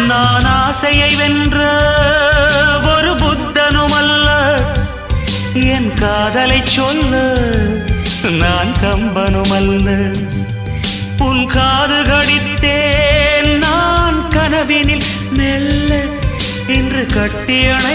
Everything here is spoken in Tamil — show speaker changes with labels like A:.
A: நான் ஆசையை வென்ற ஒரு புத்தனுமல்ல, என் காதலை சொல்ல நான் கம்பனுமல்ல. உன் காது கடித்தேன் நான் கனவினில் மெல்ல, இன்று கட்டி அணை